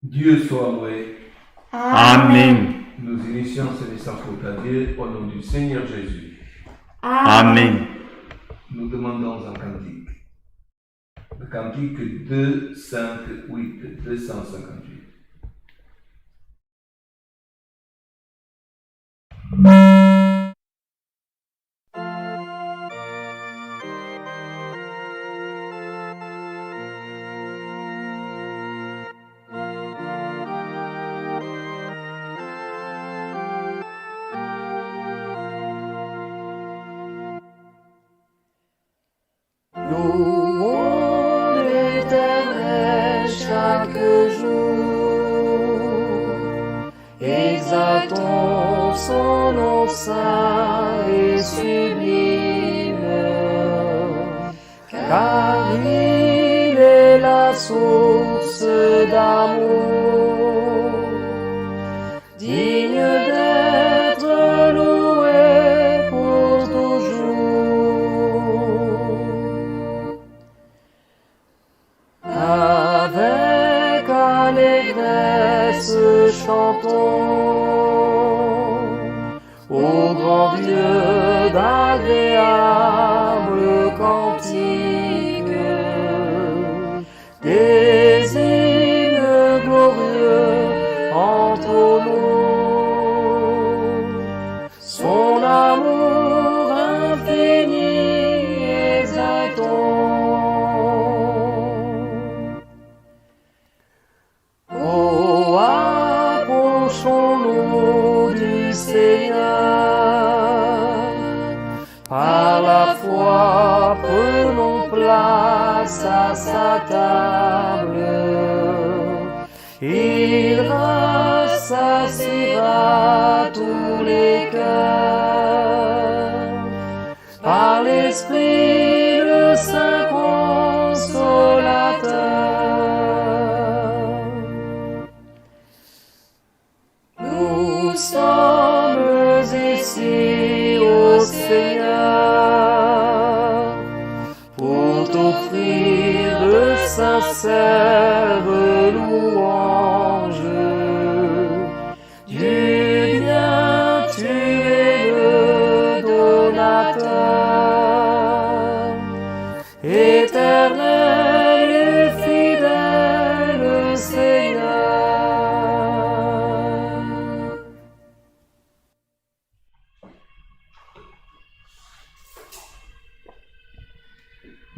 Dieu soit loué. Amen. Nous initions ce message pour ta Dieu au nom du Seigneur Jésus. Amen. Nous demandons un cantique. Le cantique 258, 258. Louons l'Éternel chaque jour, exaltons son nom saint et sublime, car il est la source d'amour, digne d'être loué pour toujours. Avec allégresse chantons au grand Dieu d'agréables cantiques, des hymnes glorieux entonons, son amour infini exaltons. Oh, approchons-nous du Seigneur, par la foi prenons place à sa table, il rassasiera tous les cœurs, par l'Esprit le Saint Consolateur. Nous sommes ici au Seigneur pour t'offrir de sincères louanges. Du bien tu es le donateur, éternel et fidèle Seigneur.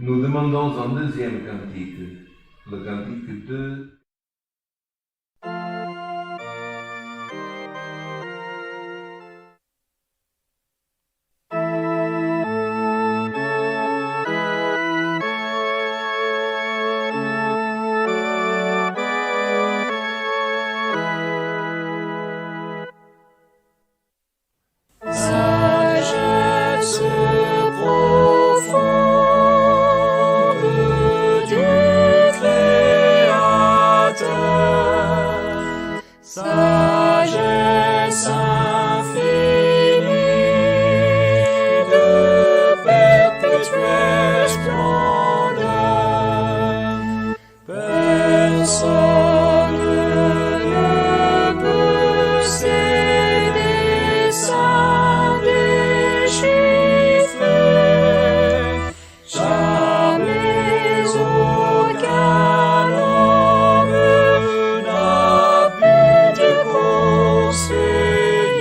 Nous demandons un deuxième cantique, le cantique 2. Sagesse profonde du Créateur, sagesse infinie de perpétuelle splendeur, personne ne peut s'aider sans déchiffrer, jamais aucun homme n'a pu te conseiller.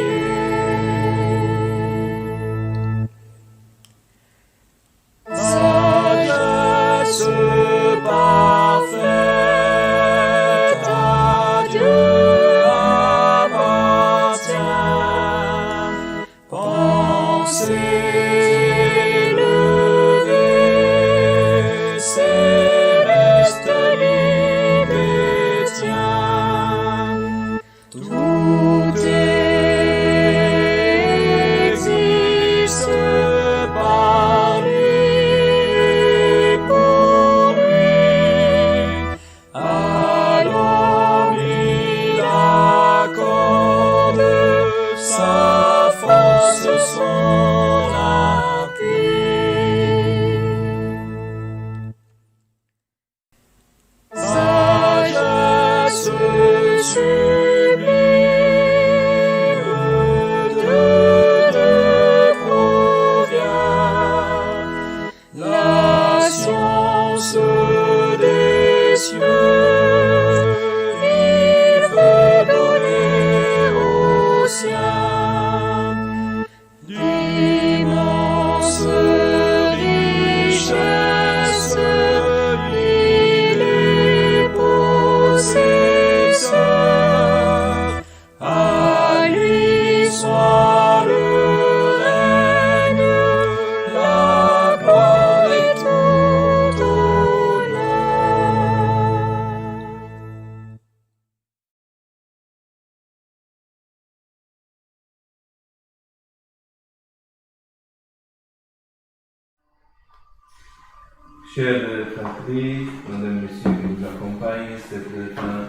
Chère patrie, mesdames, messieurs qui nous accompagnent, cette fin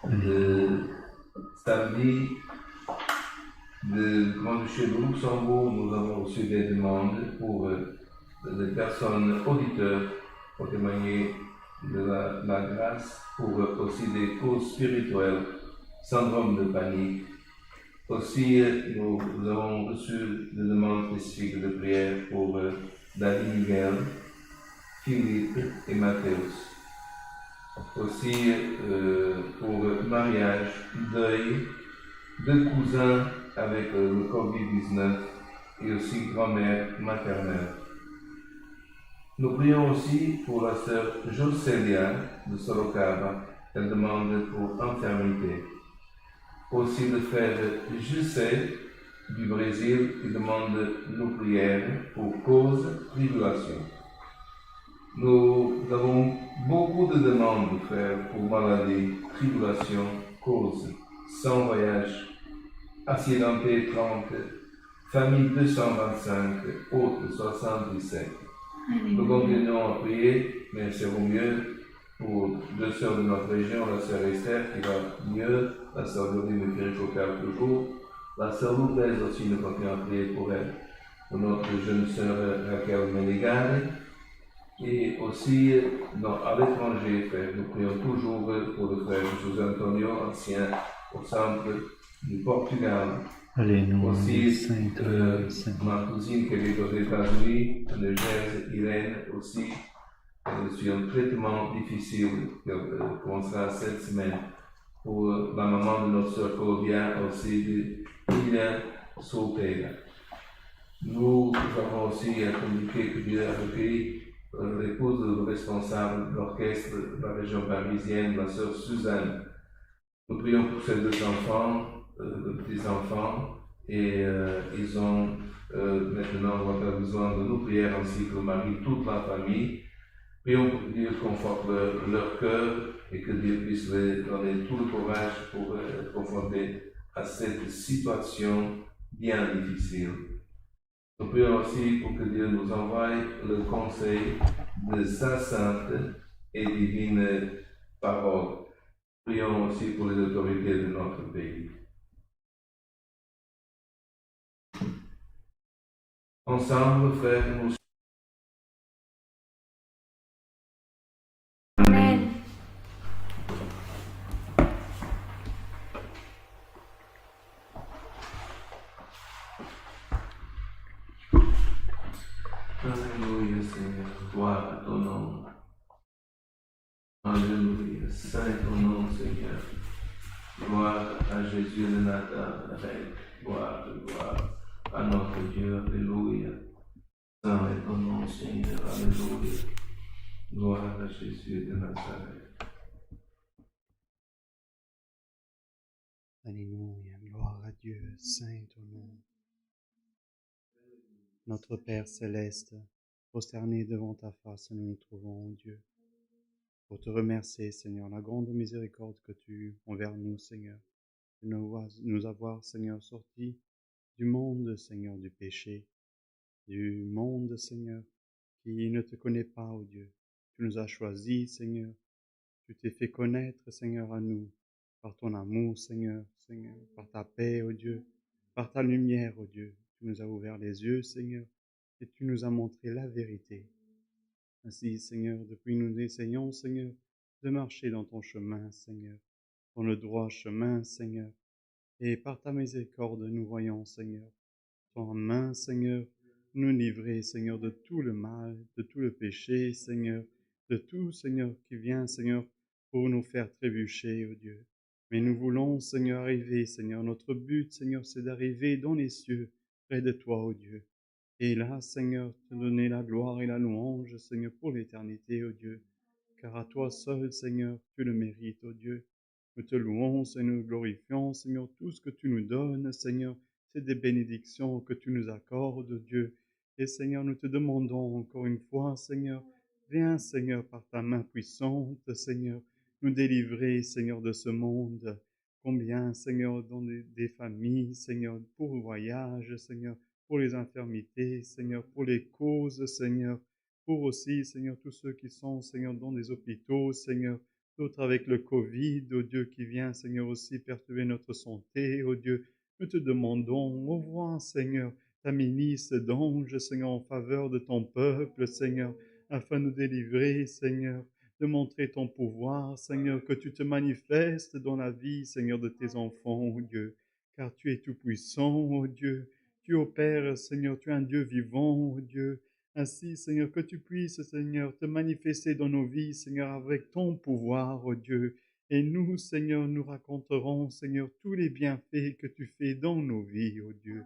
de samedi de Grand-Duché de Luxembourg, nous avons reçu des demandes pour des personnes auditeurs pour témoigner de la grâce, pour aussi des causes spirituelles, syndrome de panique. Aussi, nous avons reçu des demandes spécifiques de prière pour David Miguel, Philippe et Mathéus. Aussi pour mariage, deuil, deux cousins avec le Covid-19 et aussi grand-mère maternelle. Nous prions aussi pour la sœur Josélia de Sorocaba, elle demande pour infirmité. Aussi le frère Jussé du Brésil, qui demande nos prières pour cause tribulation. Nous avons beaucoup de demandes, frères, pour maladie, tribulation, cause, sans voyage, accidenté 30, famille 225, autres 77. Nous continuons à prier, mais c'est au mieux pour deux sœurs de notre région, la sœur Esther qui va mieux, la sœur Dorine qui réchauffe toujours, la sœur Lourdes aussi, nous continuons à prier pour elle, pour notre jeune sœur Raquel Menegare, et aussi à l'étranger, frère, nous prions toujours pour le frère José Antonio, ancien au centre du Portugal. Alléluia, Aussi, Saint. ma cousine qui est aux États-Unis, Angèle, Irène aussi, elle suit un traitement difficile qui commencera cette semaine. Pour la maman de notre sœur Claudia, aussi de Ina Solteira. Nous avons aussi communiqué que Dieu a recueilli l'épouse du responsable de l'orchestre de la région parisienne, la sœur Suzanne. Nous prions pour ces deux enfants, de petits-enfants, et ils ont maintenant besoin de nos prières ainsi que le mari, toute la famille. Prions pour que Dieu conforte leur cœur et que Dieu puisse leur donner tout le courage pour être confrontés à cette situation bien difficile. Nous prions aussi pour que Dieu nous envoie le conseil de sa sainte et divine parole. Prions aussi pour les autorités de notre pays. Ensemble, frères, nous Amen. Alléluia, Seigneur, gloire à ton nom. Alléluia, saint ton nom, Seigneur. Gloire à Jésus de Nazareth. Gloire à notre Dieu. Alléluia. Saint est ton nom, Seigneur. Alléluia. Gloire à Jésus de Nazareth. Alléluia, gloire à Dieu, saint ton nom. Notre Père céleste, prosternés devant ta face, nous nous trouvons, ô Dieu, pour te remercier, Seigneur, la grande miséricorde que tu as envers nous, Seigneur, de nous avoir, Seigneur, sortis du monde, Seigneur, du péché, du monde, Seigneur, qui ne te connaît pas, ô Dieu. Tu nous as choisis, Seigneur, tu t'es fait connaître, Seigneur, à nous, par ton amour, Seigneur, par ta paix, ô Dieu, par ta lumière, ô Dieu. Tu nous as ouvert les yeux, Seigneur, et tu nous as montré la vérité. Ainsi, Seigneur, depuis nous essayons, Seigneur, de marcher dans ton chemin, Seigneur, dans le droit chemin, Seigneur. Et par ta miséricorde, nous voyons, Seigneur, ton main, Seigneur, nous livrer, Seigneur, de tout le mal, de tout le péché, Seigneur, de tout, Seigneur, qui vient, Seigneur, pour nous faire trébucher, ô Dieu. Mais nous voulons, Seigneur, arriver, Seigneur, notre but, Seigneur, c'est d'arriver dans les cieux, près de toi, ô Dieu. Et là, Seigneur, te donner la gloire et la louange, Seigneur, pour l'éternité, ô Dieu. Car à toi seul, Seigneur, tu le mérites, ô Dieu. Nous te louons et nous glorifions, Seigneur, tout ce que tu nous donnes, Seigneur, c'est des bénédictions que tu nous accordes, Dieu. Et Seigneur, nous te demandons encore une fois, Seigneur, viens, Seigneur, par ta main puissante, Seigneur, nous délivrer, Seigneur, de ce monde. Combien, Seigneur, dans des familles, Seigneur, pour le voyage, Seigneur, pour les infirmités, Seigneur, pour les causes, Seigneur, pour aussi, Seigneur, tous ceux qui sont, Seigneur, dans des hôpitaux, Seigneur, d'autres avec le Covid, oh Dieu, qui vient, Seigneur, aussi perturber notre santé, oh Dieu. Nous te demandons, envoie, Seigneur, ta milice d'anges, Seigneur, en faveur de ton peuple, Seigneur, afin de nous délivrer, Seigneur, de montrer ton pouvoir, Seigneur, que tu te manifestes dans la vie, Seigneur, de tes enfants, oh Dieu, car tu es tout-puissant, oh Dieu. Tu opères, Seigneur, tu es un Dieu vivant, oh Dieu. Ainsi, Seigneur, que tu puisses, Seigneur, te manifester dans nos vies, Seigneur, avec ton pouvoir, oh Dieu. Et nous, Seigneur, nous raconterons, Seigneur, tous les bienfaits que tu fais dans nos vies, oh Dieu.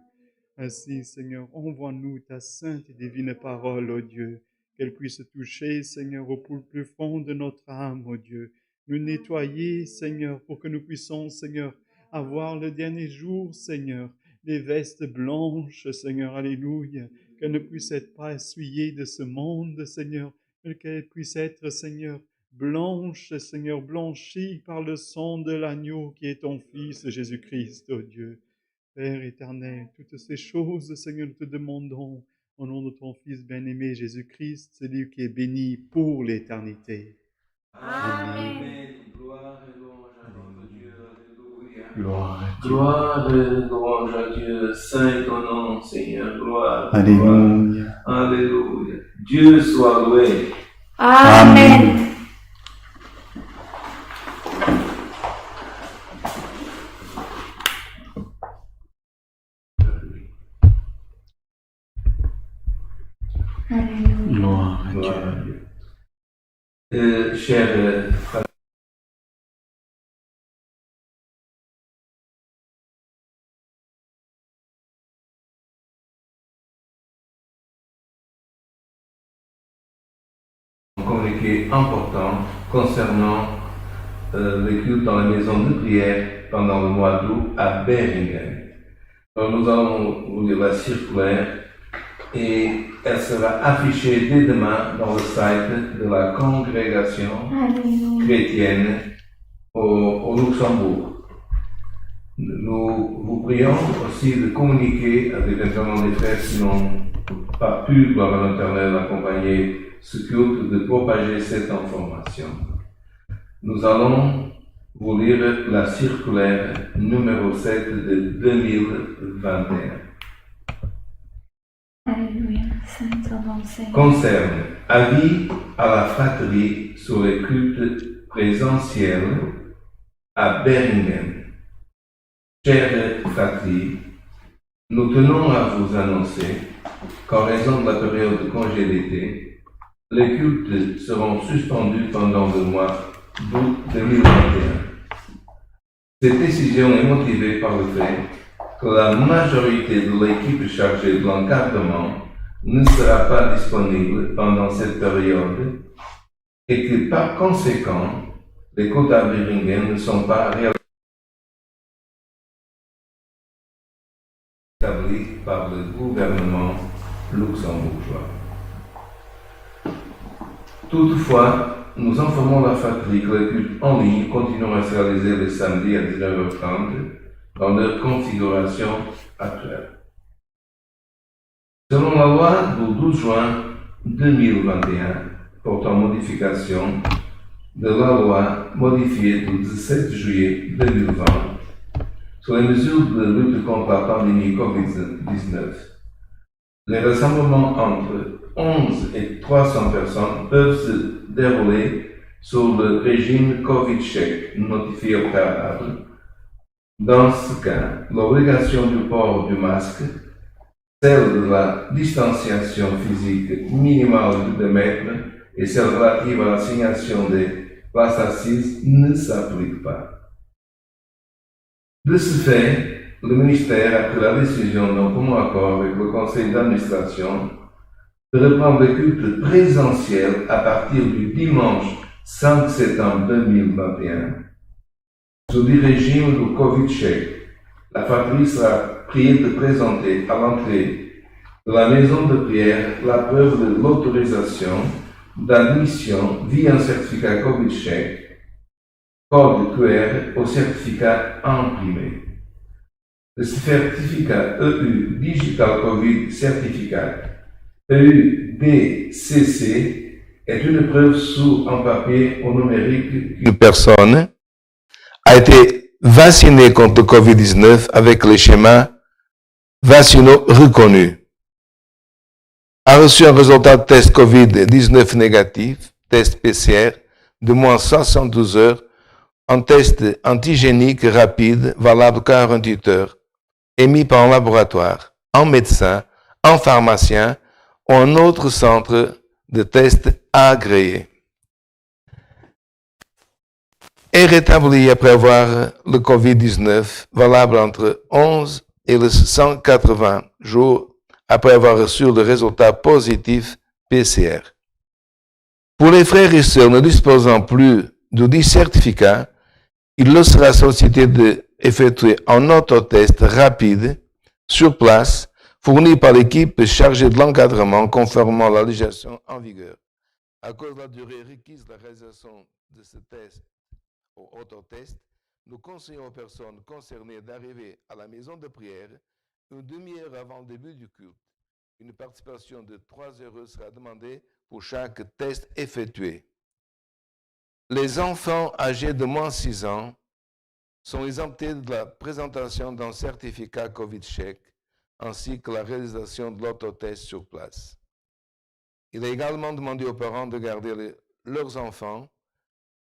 Ainsi, Seigneur, envoie-nous ta sainte et divine parole, oh Dieu, qu'elle puisse toucher, Seigneur, au plus fond de notre âme, oh Dieu. Nous nettoyer, Seigneur, pour que nous puissions, Seigneur, avoir le dernier jour, Seigneur, des vestes blanches, Seigneur, alléluia, qu'elles ne puissent être pas essuyées de ce monde, Seigneur, mais qu'elles puissent être, Seigneur, blanches, Seigneur, blanchies par le sang de l'agneau qui est ton Fils, Jésus-Christ, oh Dieu. Père éternel, toutes ces choses, Seigneur, nous te demandons au nom de ton Fils bien-aimé, Jésus-Christ, celui qui est béni pour l'éternité. Amen. Gloire et louange à notre Dieu, alléluia. Gloire à Dieu. Gloire et louange à Dieu, saint est ton nom, Seigneur, gloire. Alléluia. Alléluia. Dieu soit loué. Amen. Alléluia. Gloire à Gloire à Dieu. Dieu. Chers frères, communiqué important concernant les cultes dans la maison de prière pendant le mois d'août à Beringen. Alors, nous allons vous lire la circulaire et elle sera affichée dès demain dans le site de la congrégation Alléluia. chrétienne au Luxembourg. Nous vous prions aussi de communiquer avec éventuellement des frères qui n'ont pas pu, gloire à l'Éternel, accompagner ce culte, de propager cette information. Nous allons vous lire la circulaire numéro 7 de 2021. Alléluia. Saint ton nom, Seigneur. Concerne avis à la fratrie sur les cultes présentiels à Beringen. Chère fratrie, nous tenons à vous annoncer qu'en raison de la période de congé d'été, les cultes seront suspendus pendant le mois d'août 2021. Cette décision est motivée par le fait que la majorité de l'équipe chargée de l'encadrement ne sera pas disponible pendant cette période et que par conséquent, les cultes à Beringen ne sont pas établis par le gouvernement luxembourgeois. Toutefois, nous informons la fratrie que les cultes en ligne continueront à se réaliser le samedi à 19h30 dans leur configuration actuelle. Selon la loi du 12 juin 2021 portant modification de la loi modifiée du 17 juillet 2020 sur les mesures de lutte contre la pandémie COVID-19, les rassemblements entre 11 et 300 personnes peuvent se dérouler sur le régime COVID-check notifié au préalable. Dans ce cas, l'obligation du port du masque, celle de la distanciation physique minimale de 2 mètres et celle relative à l'assignation des places assises ne s'appliquent pas. De ce fait, le ministère a pris la décision, en commun accord avec le conseil d'administration, de reprendre le culte présentiel à partir du dimanche 5 septembre 2021. Sous le régime du COVID-check, la fratrie sera priée de présenter à l'entrée de la maison de prière la preuve de l'autorisation d'admission via un certificat COVID-check, code QR au certificat imprimé. Le certificat EU Digital COVID Certificate, EU DCC est une preuve sous un papier ou numérique qu'une personne a été vaccinée contre le COVID-19 avec les schémas vaccinaux reconnus, a reçu un résultat de test COVID-19 négatif, test PCR, de moins 72 heures, un test antigénique rapide, valable 48 heures, émis par un laboratoire, un médecin, un pharmacien ou un autre centre de test agréé. Est rétabli après avoir le COVID-19, valable entre 11 et les 180 jours après avoir reçu le résultat positif PCR. Pour les frères et sœurs ne disposant plus de 10 certificats, il leur sera sollicité d'effectuer un autotest rapide sur place, fourni par l'équipe chargée de l'encadrement conformément à la législation en vigueur. À cause de la durée requise de la réalisation de ce test ou autotest, nous conseillons aux personnes concernées d'arriver à la maison de prière une demi-heure avant le début du culte. Une participation de 3 € sera demandée pour chaque test effectué. Les enfants âgés de moins de 6 ans sont exemptés de la présentation d'un certificat COVID-Check ainsi que la réalisation de l'autotest sur place. Il est également demandé aux parents de garder leurs enfants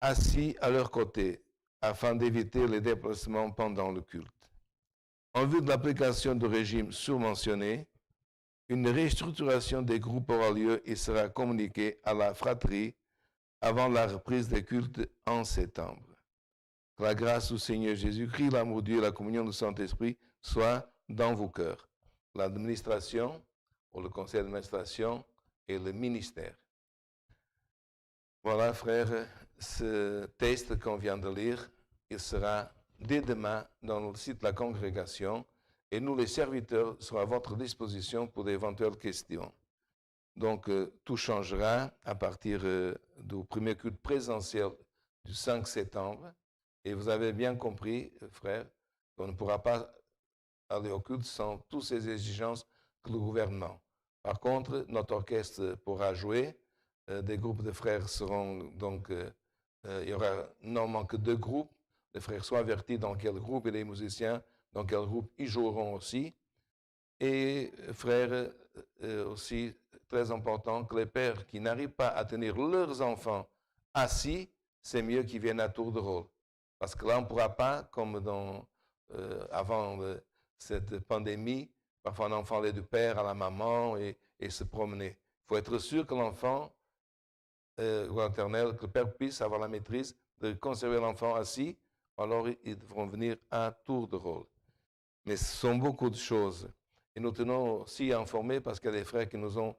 assis à leur côté afin d'éviter les déplacements pendant le culte. En vue de l'application du régime surmentionné, une restructuration des groupes aura lieu et sera communiquée à la fratrie avant la reprise des cultes en septembre. Que la grâce du Seigneur Jésus-Christ, l'amour de Dieu et la communion du Saint-Esprit soient dans vos cœurs. L'administration, ou le conseil d'administration et le ministère. Voilà, frères, ce texte qu'on vient de lire, il sera dès demain dans le site de la congrégation et nous, les serviteurs, serons à votre disposition pour d'éventuelles questions. Donc, tout changera à partir du premier culte présentiel du 5 septembre. Et vous avez bien compris, frères, qu'on ne pourra pas aller au culte sans toutes ces exigences que le gouvernement. Par contre, notre orchestre pourra jouer. Des groupes de frères seront donc, il y aura normalement que 2 groupes. Les frères sont avertis dans quel groupe et les musiciens dans quel groupe ils joueront aussi. Et frères, aussi très important que les pères qui n'arrivent pas à tenir leurs enfants assis, c'est mieux qu'ils viennent à tour de rôle. Parce que là, on ne pourra pas, comme avant cette pandémie, parfois un enfant allait du père à la maman et se promener. Il faut être sûr que l'enfant, que le père puisse avoir la maîtrise de conserver l'enfant assis, alors ils devront venir à tour de rôle. Mais ce sont beaucoup de choses. Et nous tenons aussi à informer, parce qu'il y a des frères qui nous ont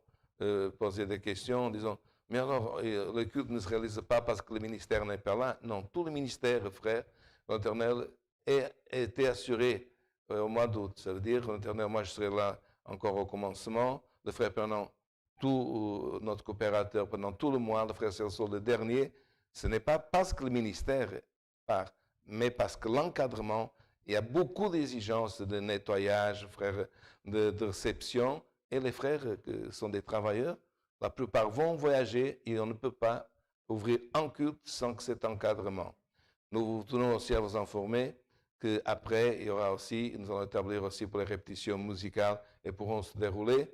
posé des questions en disant « Mais alors, le culte ne se réalise pas parce que le ministère n'est pas là ?» Non, tout le ministère, frères, l'Éternel était assuré au mois d'août. Ça veut dire que l'Éternel, moi je serai là encore au commencement, le frère pendant tout notre coopérateur pendant tout le mois, le frère Celso le dernier. Ce n'est pas parce que le ministère part, mais parce que l'encadrement, il y a beaucoup d'exigences de nettoyage, frères, de réception. Et les frères qui sont des travailleurs, la plupart vont voyager et on ne peut pas ouvrir un culte sans que cet encadrement. Nous tenons aussi à vous informer qu'après, il y aura aussi, nous allons établir aussi pour les répétitions musicales et pourront se dérouler.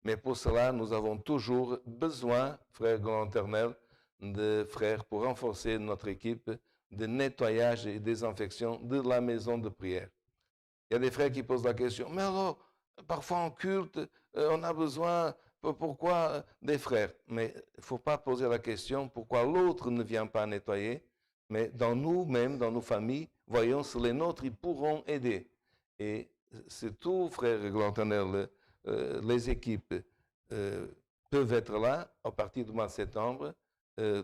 Mais pour cela, nous avons toujours besoin, frères Grand-Éternel, de frères pour renforcer notre équipe de nettoyage et désinfection de la maison de prière. Il y a des frères qui posent la question, mais alors, parfois en culte, on a besoin, pourquoi des frères? Mais il ne faut pas poser la question pourquoi l'autre ne vient pas nettoyer, mais dans nous-mêmes, dans nos familles, voyons si les nôtres, ils pourront aider. Et c'est tout, frères Grand-Éternel, les équipes peuvent être là à partir du mois de septembre,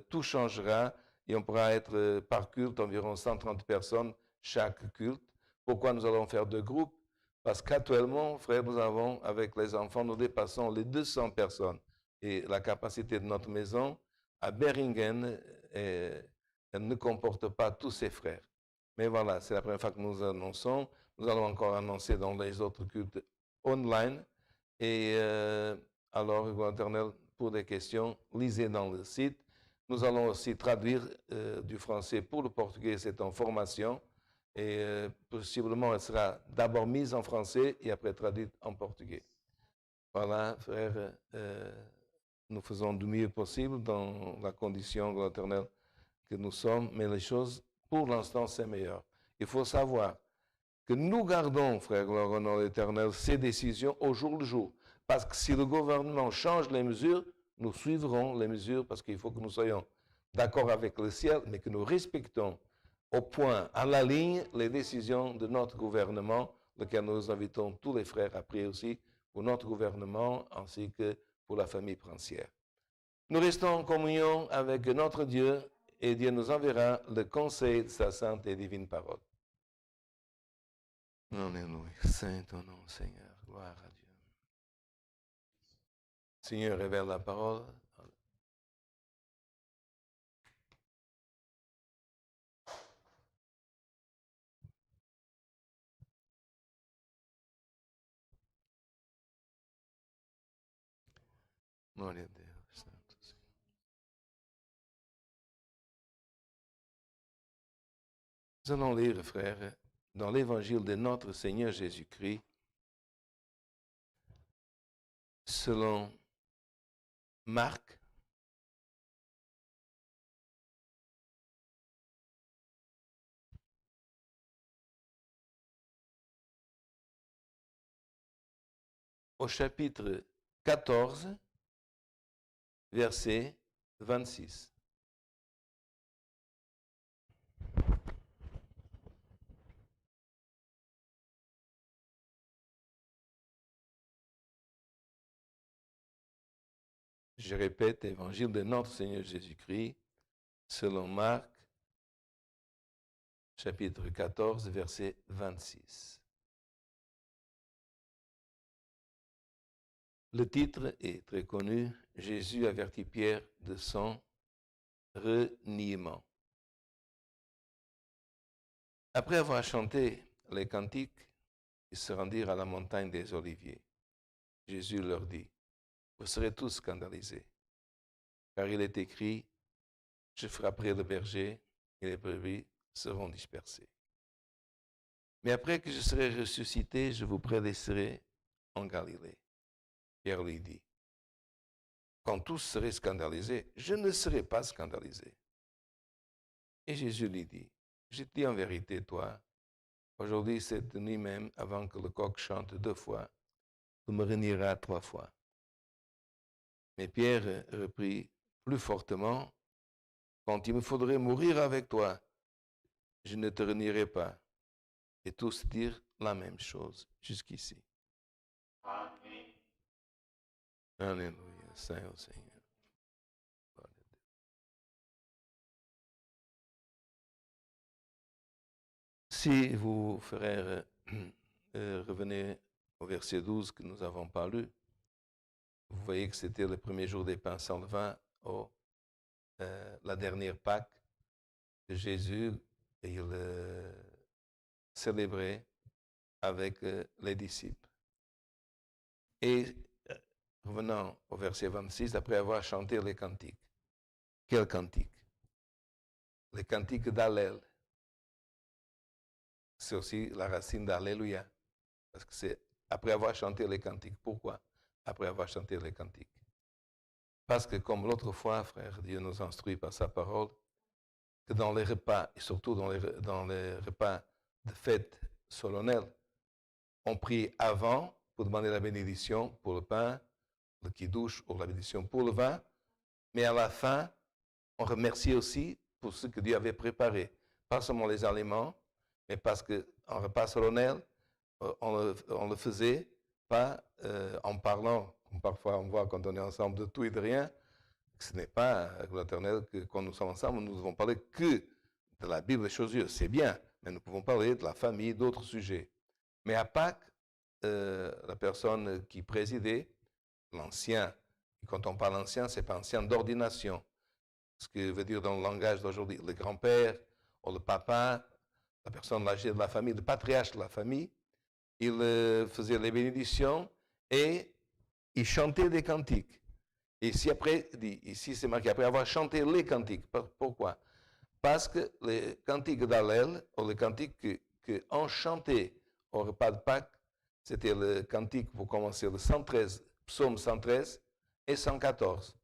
tout changera. Et on pourra être par culte environ 130 personnes chaque culte. Pourquoi nous allons faire 2 groupes? Parce qu'actuellement, frère, nous avons, avec les enfants, nous dépassons les 200 personnes. Et la capacité de notre maison à Beringen, elle ne comporte pas tous ces frères. Mais voilà, c'est la première fois que nous annonçons. Nous allons encore annoncer dans les autres cultes online. Et alors, l'Éternel pour des questions, lisez dans le site. Nous allons aussi traduire du français pour le portugais, c'est en formation. Et possiblement, elle sera d'abord mise en français et après traduite en portugais. Voilà, frère, nous faisons du mieux possible dans la condition éternelle que nous sommes, mais les choses, pour l'instant, c'est meilleur. Il faut savoir que nous gardons, frère, au nom de l'Éternel, ces décisions au jour le jour. Parce que si le gouvernement change les mesures, nous suivrons les mesures parce qu'il faut que nous soyons d'accord avec le ciel, mais que nous respectons au point, à la ligne, les décisions de notre gouvernement, lequel nous invitons tous les frères à prier aussi pour notre gouvernement ainsi que pour la famille princière. Nous restons en communion avec notre Dieu et Dieu nous enverra le conseil de sa sainte et divine parole. Alléluia. Saint ton nom, Seigneur. Gloire à Dieu. Seigneur, révèle la parole. Gloria a Dieu, Santo Seigneur. Nous allons lire, frères, dans l'évangile de notre Seigneur Jésus-Christ, selon Marc, au chapitre 14, verset 26. Je répète, évangile de notre Seigneur Jésus-Christ, selon Marc, chapitre 14, verset 26. Le titre est très connu, Jésus avertit Pierre de son reniement. Après avoir chanté les cantiques, ils se rendirent à la montagne des Oliviers. Jésus leur dit, vous serez tous scandalisés, car il est écrit, je frapperai le berger et les brebis seront dispersées. Mais après que je serai ressuscité, je vous prélaisserai en Galilée. Pierre lui dit, quand tous seraient scandalisés, je ne serai pas scandalisé. Et Jésus lui dit, je te dis en vérité, toi, aujourd'hui, cette nuit même, avant que le coq chante 2 fois, tu me renieras 3 fois. Mais Pierre reprit plus fortement, quand il me faudrait mourir avec toi, je ne te renierai pas. Et tous dirent la même chose jusqu'ici. Amen. Alléluia, Saint au Seigneur. Si vous, frères, revenez au verset 12 que nous avons pas lu, vous voyez que c'était le premier jour des pains sans levain, la dernière Pâque que Jésus il célébrait avec les disciples. Et revenant au verset 26, après avoir chanté les cantiques. Quels cantiques? Les cantiques d'Allel. C'est aussi la racine d'Alléluia. Parce que c'est après avoir chanté les cantiques. Pourquoi? Après avoir chanté les cantiques. Parce que comme l'autre fois, frère, Dieu nous instruit par sa parole, que dans les repas, et surtout dans les repas de fête solennelle, on prie avant pour demander la bénédiction pour le pain, le kidouche ou la bénédiction pour le vin, mais à la fin, on remercie aussi pour ce que Dieu avait préparé. Pas seulement les aliments, mais parce qu'en repas solennel, on le faisait pas en parlant, comme parfois on voit quand on est ensemble de tout et de rien. Ce n'est pas avec l'Éternel que quand nous sommes ensemble, nous ne devons parler que de la Bible des choses Dieu. C'est bien, mais nous pouvons parler de la famille, d'autres sujets. Mais à Pâques, la personne qui présidait, l'ancien, et quand on parle ancien, ce n'est pas ancien d'ordination. Ce que veut dire dans le langage d'aujourd'hui, le grand-père ou le papa, la personne âgée de la famille, le patriarche de la famille, il faisait les bénédictions et il chantait des cantiques. Et ici c'est marqué, après avoir chanté les cantiques. Pourquoi? Parce que les cantiques d'Hallel, ou les cantiques qu'on chantait au repas de Pâques, c'était le cantique pour commencer le 113, psaume 113 et 114.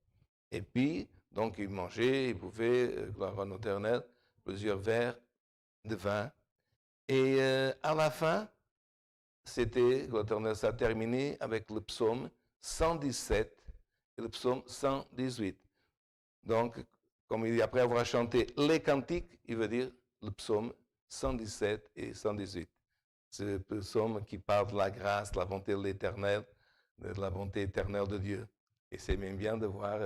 Et puis, donc, ils mangeaient, ils buvaient, gloire à l'Éternel, plusieurs verres de vin. Et à la fin, c'était, l'Éternel s'est terminé avec le psaume 117 et le psaume 118. Donc, comme il dit, après avoir chanté les cantiques, il veut dire le psaume 117 et 118. C'est le psaume qui parle de la grâce, de la bonté de l'Éternel, de la bonté éternelle de Dieu. Et c'est même bien de voir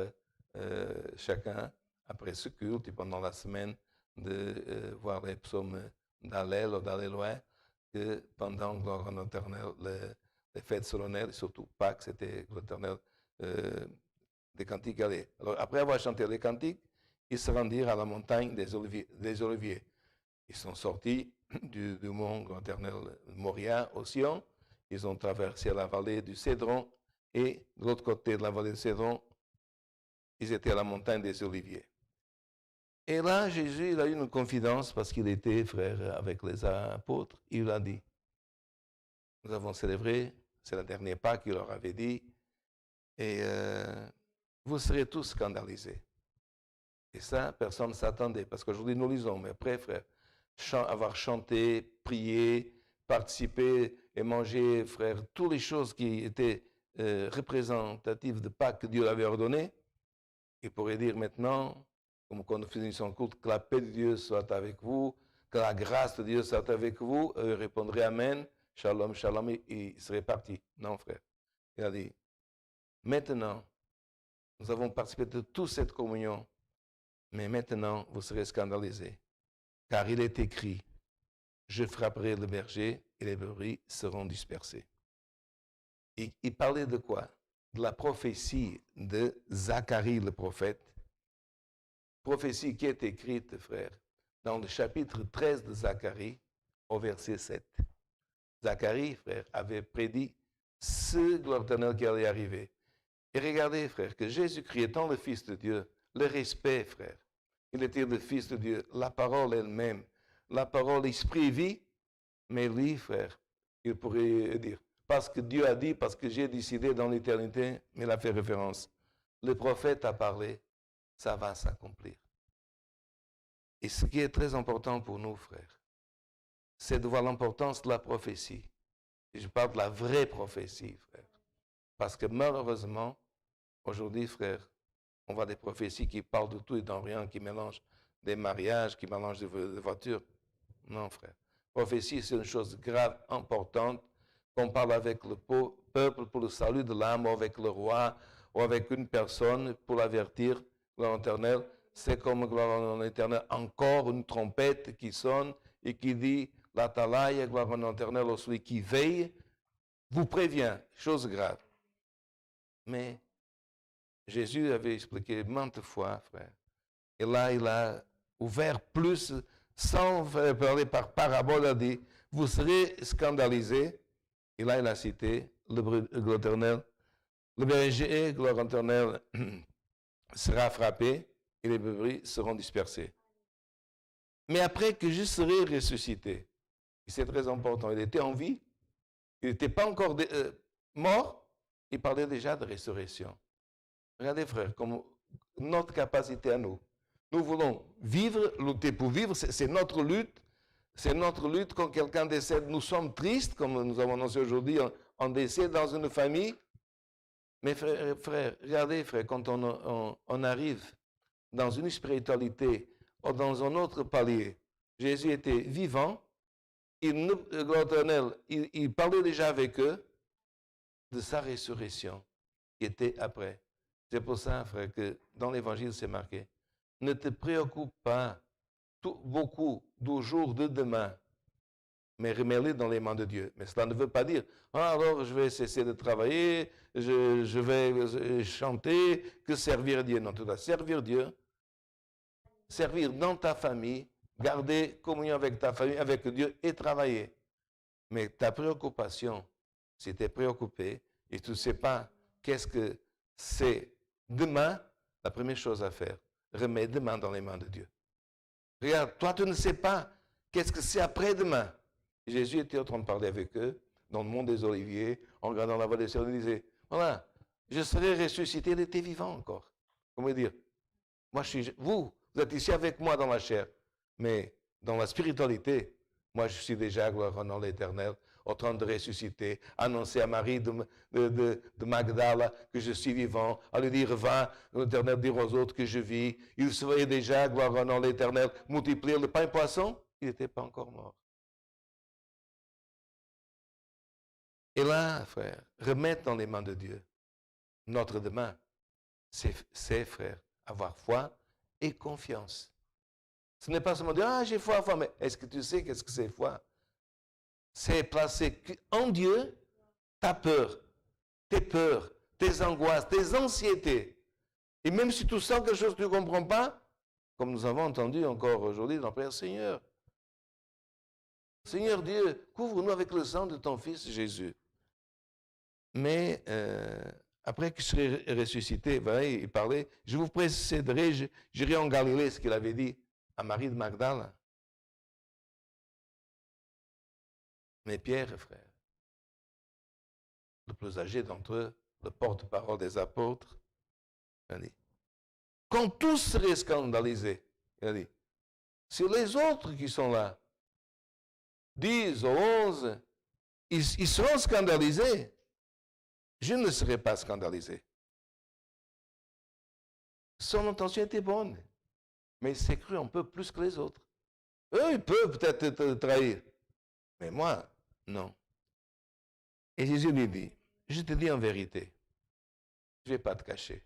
chacun, après ce culte et pendant la semaine, de voir les psaumes d'Hallel ou d'Alléluia, que pendant gloire à l'Éternel, les fêtes solennelles, et surtout Pâques, c'était l'Éternel des cantiques allaient. Alors, après avoir chanté les cantiques, ils se rendirent à la montagne des Oliviers. Ils sont sortis du mont éternel Moria au Sion. Ils ont traversé la vallée du Cédron et de l'autre côté de la vallée du Cédron, ils étaient à la montagne des Oliviers. Et là, Jésus, il a eu une confidence parce qu'il était frère avec les apôtres. Il a dit, nous avons célébré, c'est la dernière Pâques qu'il leur avait dit, et vous serez tous scandalisés. Et ça, personne ne s'attendait, parce qu'aujourd'hui nous lisons, mais après, frère, avoir chanté, prié, participé et mangé, frère, toutes les choses qui étaient représentatives de Pâques que Dieu avait ordonnées, il pourrait dire maintenant, comme quand nous finissons culte, que la paix de Dieu soit avec vous, que la grâce de Dieu soit avec vous, il répondrait Amen, Shalom, Shalom, et il serait parti. Non, frère. Il a dit, maintenant, nous avons participé de toute cette communion, mais maintenant, vous serez scandalisés, car il est écrit, je frapperai le berger et les brebis seront dispersées. Il parlait de quoi? De la prophétie de Zacharie le prophète, prophétie qui est écrite, frère, dans le chapitre 13 de Zacharie, au verset 7. Zacharie, frère, avait prédit ce gloire éternelle qui allait arriver. Et regardez, frère, que Jésus-Christ étant le Fils de Dieu, le respect, frère, il était le Fils de Dieu, la parole elle-même, la parole esprit et vie, mais lui, frère, il pourrait dire, parce que Dieu a dit, parce que j'ai décidé dans l'éternité, mais il a fait référence. Le prophète a parlé, ça va s'accomplir. Et ce qui est très important pour nous, frères, c'est de voir l'importance de la prophétie. Et je parle de la vraie prophétie, frère. Parce que malheureusement, aujourd'hui, frère, on voit des prophéties qui parlent de tout et de rien, qui mélangent des mariages, qui mélangent des voitures. Non, frère. Prophétie, c'est une chose grave, importante, qu'on parle avec le peuple pour le salut de l'âme, ou avec le roi, ou avec une personne pour l'avertir, gloire éternelle. C'est comme, gloire en éternel, encore une trompette qui sonne et qui dit, la talaïa, gloire en éternel, au celui qui veille, vous prévient, chose grave. Mais Jésus avait expliqué maintes fois, frère. Et là, il a ouvert plus, sans parler par parabole, il a dit, vous serez scandalisés. Et là, il a cité le éternel. Le berger, gloire éternelle, sera frappé et les brebis seront dispersés. Mais après que je serai ressuscité, et c'est très important, il était en vie, il n'était pas encore mort, il parlait déjà de résurrection. Regardez, frère, comme notre capacité à nous. Nous voulons vivre, lutter pour vivre, c'est notre lutte. C'est notre lutte quand quelqu'un décède. Nous sommes tristes, comme nous avons annoncé aujourd'hui, en décès dans une famille. Mais frère, regardez, frère, quand on arrive dans une spiritualité ou dans un autre palier, Jésus était vivant, il parlait déjà avec eux de sa résurrection qui était après. C'est pour ça, frère, que dans l'évangile, c'est marqué. Ne te préoccupe pas beaucoup du jour de demain, mais remets-les dans les mains de Dieu. Mais cela ne veut pas dire, alors je vais cesser de travailler, je vais chanter, que servir Dieu. Non, tu dois servir Dieu, servir dans ta famille, garder communion avec ta famille, avec Dieu et travailler. Mais ta préoccupation, si tu es préoccupé et tu ne sais pas qu'est-ce que c'est demain, la première chose à faire, remets demain dans les mains de Dieu. Regarde, toi, tu ne sais pas qu'est-ce que c'est après-demain. Jésus était en train de parler avec eux dans le mont des Oliviers, en regardant la vallée des Cieux, il disait, voilà, je serai ressuscité, il était vivant encore. Comment dire? Moi, vous êtes ici avec moi dans la chair, mais dans la spiritualité, moi, je suis déjà, gloire en l'Éternel, en train de ressusciter, annoncer à Marie de Magdala que je suis vivant, à lui dire, va, l'Éternel dire aux autres que je vis. Il se voyait déjà, gloire en l'Éternel, multiplier le pain et poisson, il n'était pas encore mort. Et là, frère, remettre dans les mains de Dieu notre demain, c'est, frère, avoir foi et confiance. Ce n'est pas seulement dire, ah, j'ai foi, mais est-ce que tu sais qu'est-ce que c'est foi? C'est placer en Dieu ta peur, tes angoisses, tes anxiétés. Et même si tu sens quelque chose que tu ne comprends pas, comme nous avons entendu encore aujourd'hui dans la prière, Seigneur, Seigneur Dieu, couvre-nous avec le sang de ton Fils Jésus. Mais après qu'il serait ressuscité, voilà, il parlait, je vous précéderai, j'irai en Galilée, ce qu'il avait dit à Marie de Magdala. Mais Pierre, frère, le plus âgé d'entre eux, le porte-parole des apôtres, il a dit, quand tous seraient scandalisés, il a dit, si les autres qui sont là, 10 ou 11, ils seront scandalisés, je ne serai pas scandalisé. Son intention était bonne, mais il s'est cru un peu plus que les autres. Eux, ils peuvent peut-être te trahir, mais moi, non. Et Jésus lui dit, je te dis en vérité, je ne vais pas te cacher.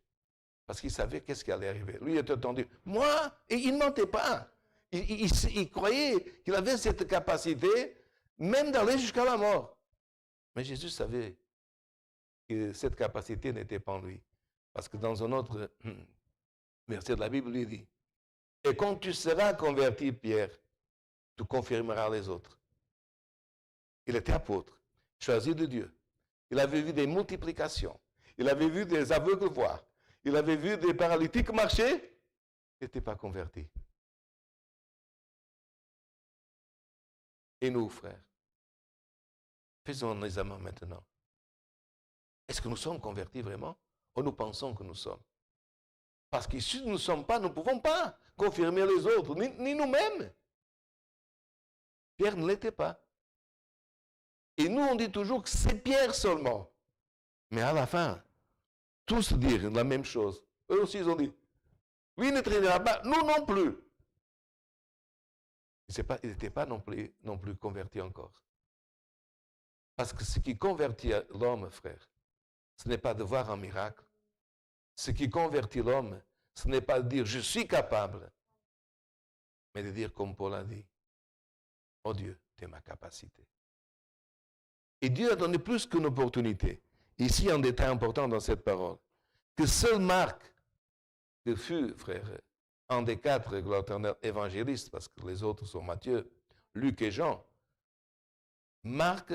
Parce qu'il savait qu'est-ce qui allait arriver. Lui, il était attendu. Moi, et il ne mentait pas. Il croyait qu'il avait cette capacité, même d'aller jusqu'à la mort. Mais Jésus savait que cette capacité n'était pas en lui. Parce que dans un autre verset de la Bible, il dit, et quand tu seras converti, Pierre, tu confirmeras les autres. Il était apôtre, choisi de Dieu. Il avait vu des multiplications. Il avait vu des aveugles voir. Il avait vu des paralytiques marcher. Il n'était pas converti. Et nous, frères, faisons un examen maintenant. Est-ce que nous sommes convertis vraiment? Ou nous pensons que nous sommes? Parce que si nous ne sommes pas, nous ne pouvons pas confirmer les autres, ni nous-mêmes. Pierre ne l'était pas. Et nous, on dit toujours que c'est Pierre seulement. Mais à la fin, tous dirent la même chose. Eux aussi, ils ont dit, lui ne traînera pas, nous non plus. Il n'était pas non plus converti encore. Parce que ce qui convertit l'homme, frère, ce n'est pas de voir un miracle. Ce qui convertit l'homme, ce n'est pas de dire je suis capable, mais de dire comme Paul a dit, oh Dieu, tu es ma capacité. Et Dieu a donné plus qu'une opportunité. Ici, un détail important dans cette parole, que seul Marc, que fut, frère, un des 4 évangélistes, parce que les autres sont Matthieu, Luc et Jean, Marc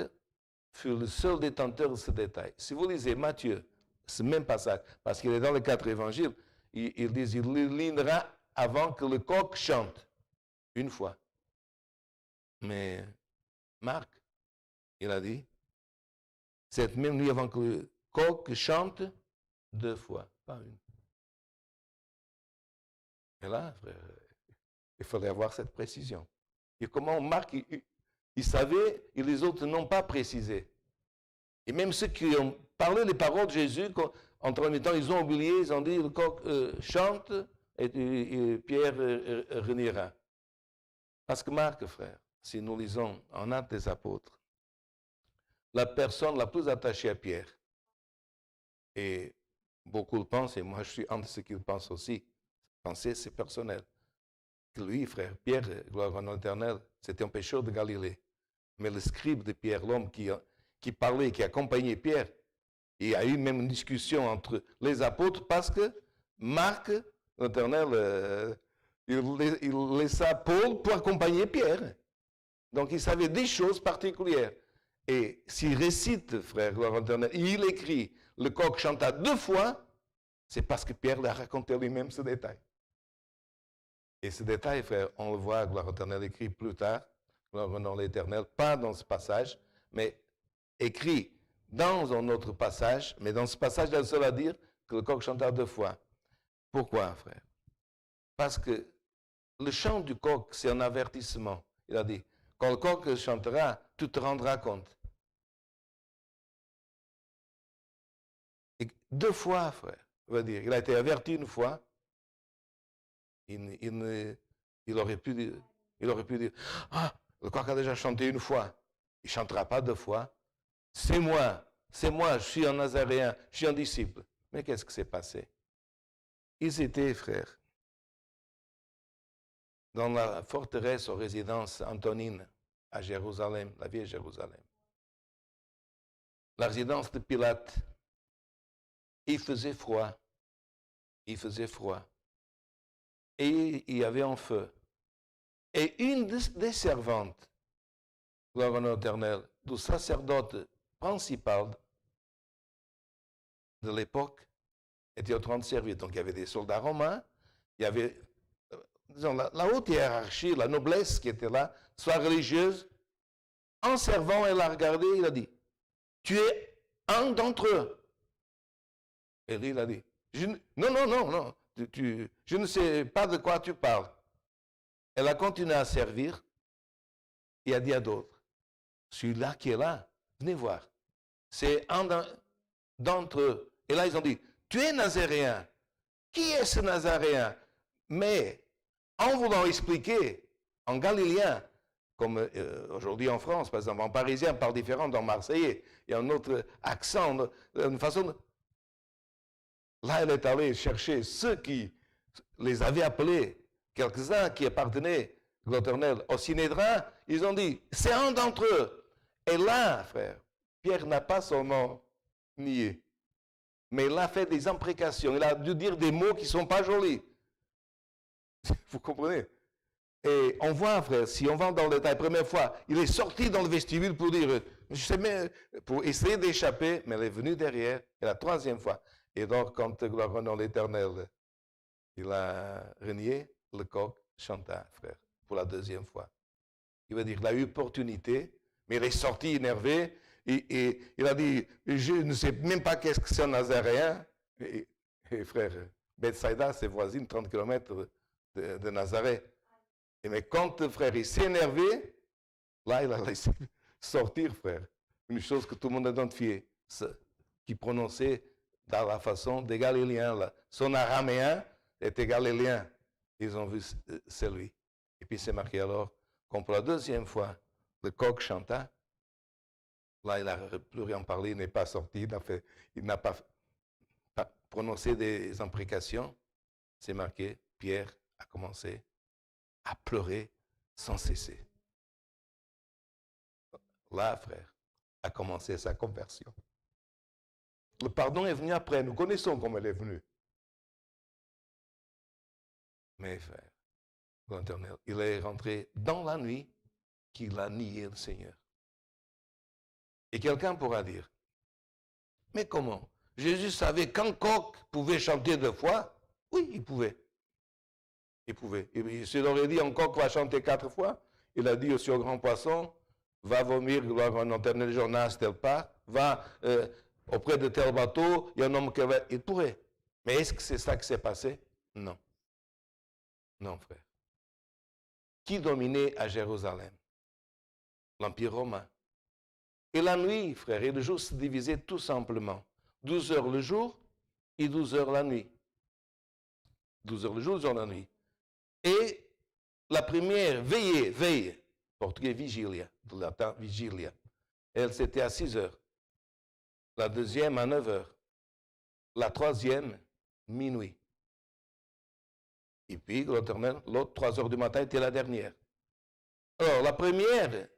fut le seul détenteur de ce détail. Si vous lisez Matthieu, ce même passage, parce qu'il est dans les 4 évangiles, il dit, il linera avant que le coq chante, une fois. Mais Marc, il a dit, cette même nuit avant que le coq chante, 2 fois, pas une. Et là, frère, il fallait avoir cette précision. Et comment Marc, il savait, et les autres n'ont pas précisé. Et même ceux qui ont parlé les paroles de Jésus, entre en même temps, ils ont oublié, ils ont dit, le coq chante, et Pierre reniera. Parce que Marc, frère, si nous lisons en Actes des Apôtres, la personne la plus attachée à Pierre, et beaucoup le pensent, et moi je suis un de ceux qui le pensent aussi, penser c'est personnel, que lui, frère, Pierre, gloire en l'Éternel, c'était un pécheur de Galilée. Mais le scribe de Pierre, l'homme qui parlait, qui accompagnait Pierre, il y a eu même une discussion entre les apôtres parce que Marc, l'Éternel, il laissa Paul pour accompagner Pierre. Donc il savait des choses particulières. Et s'il récite, frère, gloire en l'Éternel, il écrit, le coq chanta 2 fois, C'est parce que Pierre a raconté lui-même ce détail. Et ce détail, frère, on le voit, gloire éternelle, écrit plus tard, gloire au nom de l'Éternel, pas dans ce passage, mais écrit dans un autre passage, mais dans ce passage, il y a le seul à dire que le coq chanta 2 fois. Pourquoi, frère? Parce que le chant du coq, c'est un avertissement. Il a dit, quand le coq chantera, tu te rendras compte. Et 2 fois, frère, veut dire, il a été averti 1 fois. Il aurait pu dire, ah, le coq a déjà chanté 1 fois. Il ne chantera pas 2 fois. C'est moi, je suis un Nazaréen, je suis un disciple. Mais qu'est-ce qui s'est passé? Ils étaient, frères, dans la forteresse aux résidences antonines à Jérusalem, la vieille Jérusalem. La résidence de Pilate. Il faisait froid. Il faisait froid. Et il y avait un feu. Et une des servantes, gloire au nom éternel, du sacerdote principal de l'époque, était en train de servir. Donc il y avait des soldats romains, il y avait disons, la haute hiérarchie, la noblesse qui était là, soit religieuse. En servant, elle a regardé, il a dit, tu es un d'entre eux. Et lui, il a dit, non, je ne sais pas de quoi tu parles. Elle a continué à servir et a dit à d'autres, celui-là qui est là, venez voir. C'est un d'entre eux. Et là, ils ont dit, tu es nazaréen. Qui est ce nazaréen? Mais en voulant expliquer en galiléen, comme aujourd'hui en France, par exemple, en parisien, parle différent d'en marseillais, il y a un autre accent, une façon. Là, elle est allée chercher ceux qui les avaient appelés, quelques-uns qui appartenaient, l'Éternel, au Sinédrin, ils ont dit, c'est un d'entre eux. Et là, frère, Pierre n'a pas son nom nié, mais il a fait des imprécations, il a dû dire des mots qui ne sont pas jolis. Vous comprenez? Et on voit, frère, si on va dans le détail, première fois, il est sorti dans le vestibule pour dire, je sais même, pour essayer d'échapper, mais il est venu derrière, et la 3e fois. Et donc, quand gloire au nom de l'Éternel, il a renié, le coq chanta, frère, pour la 2e fois. Il veut dire qu'il a eu opportunité, mais il est sorti énervé, et il a dit, je ne sais même pas qu'est-ce que c'est un Nazaréen. Et frère, Bethsaïda, c'est voisine, 30 km de Nazareth. Et mais quand, frère, il s'est énervé, là, il a laissé sortir, frère, une chose que tout le monde a identifiée, qui prononçait dans la façon des Galiléens. Là. Son araméen était galiléen. Ils ont vu c'est lui. Et puis c'est marqué alors, quand pour la 2e fois, le coq chanta, là, il n'a plus rien parlé, il n'est pas sorti, il n'a pas prononcé des imprécations. C'est marqué, Pierre a commencé à pleurer sans cesser. Là, frère, a commencé sa conversion. Le pardon est venu après. Nous connaissons comment elle est venue. Mais frère, l'Éternel, il est rentré dans la nuit qu'il a nié le Seigneur. Et quelqu'un pourra dire, mais comment? Jésus savait qu'un coq pouvait chanter 2 fois? Oui, il pouvait. Il pouvait. S'il aurait dit un coq va chanter 4 fois, il a dit aussi au grand poisson, va vomir, gloire à l'éternel Jonas, tel part, va auprès de tel bateau, il y a un homme qui va... Il pourrait. Mais est-ce que c'est ça qui s'est passé? Non. Non, frère. Qui dominait à Jérusalem? L'Empire romain. Et la nuit, frère, et le jour se divisait tout simplement. 12 heures le jour et 12 heures la nuit. 12 heures le jour, 12 heures la nuit. Et la première veille, portugais vigilia, de latin vigilia, elle c'était à 6 heures. La 2e à 9 heures. La 3e, minuit. Et puis, l'autre, 3 heures du matin, était la dernière. Alors, la première,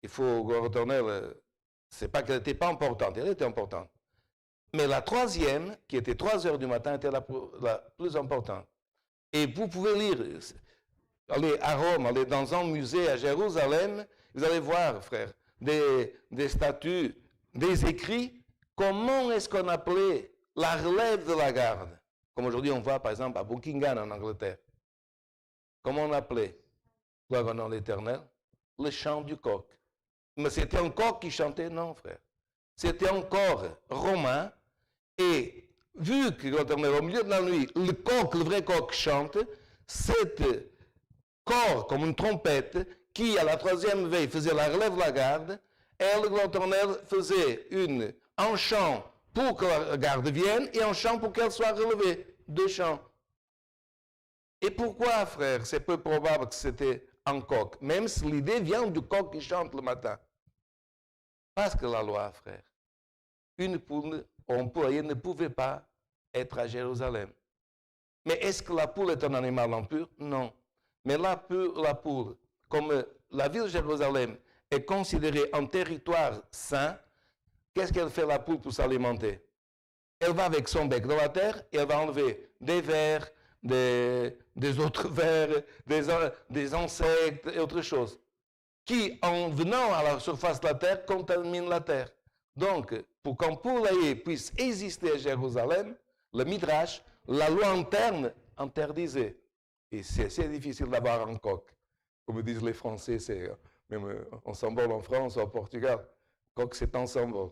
il faut, l'éternel, c'est pas qu'elle n'était pas importante, elle était importante. Mais la 3e, qui était 3 heures du matin, était la plus importante. Et vous pouvez lire, allez à Rome, allez dans un musée à Jérusalem, vous allez voir, frère, des statues, des écrits. Comment est-ce qu'on appelait la relève de la garde. Comme aujourd'hui, on voit par exemple à Buckingham en Angleterre. Comment on appelait, gloire au nom de l'Éternel, le chant du coq. Mais c'était un coq qui chantait? Non, frère. C'était un corps romain. Et vu que l'Éternel, au milieu de la nuit, le coq, le vrai coq chante, cet corps comme une trompette qui, à la troisième veille, faisait la relève de la garde, et l'Éternel faisait un chant pour que la garde vienne et un chant pour qu'elle soit relevée. 2 chants. Et pourquoi, frère, c'est peu probable que c'était un coq, même si l'idée vient du coq qui chante le matin? Parce que la loi, frère, une poule employée ne pouvait pas être à Jérusalem. Mais est-ce que la poule est un animal impur? Non. Mais la poule, comme la ville de Jérusalem est considérée un territoire saint, qu'est-ce qu'elle fait la poule pour s'alimenter? Elle va avec son bec dans la terre et elle va enlever des vers, des autres vers, des insectes et autres choses, qui, en venant à la surface de la terre, contaminent la terre. Donc, pour qu'un poulailler puisse exister à Jérusalem, le Midrash, la loi interne interdisait. Et c'est assez difficile d'avoir un coq. Comme disent les Français, c'est même un symbole en France ou au Portugal. Coq, c'est un symbole.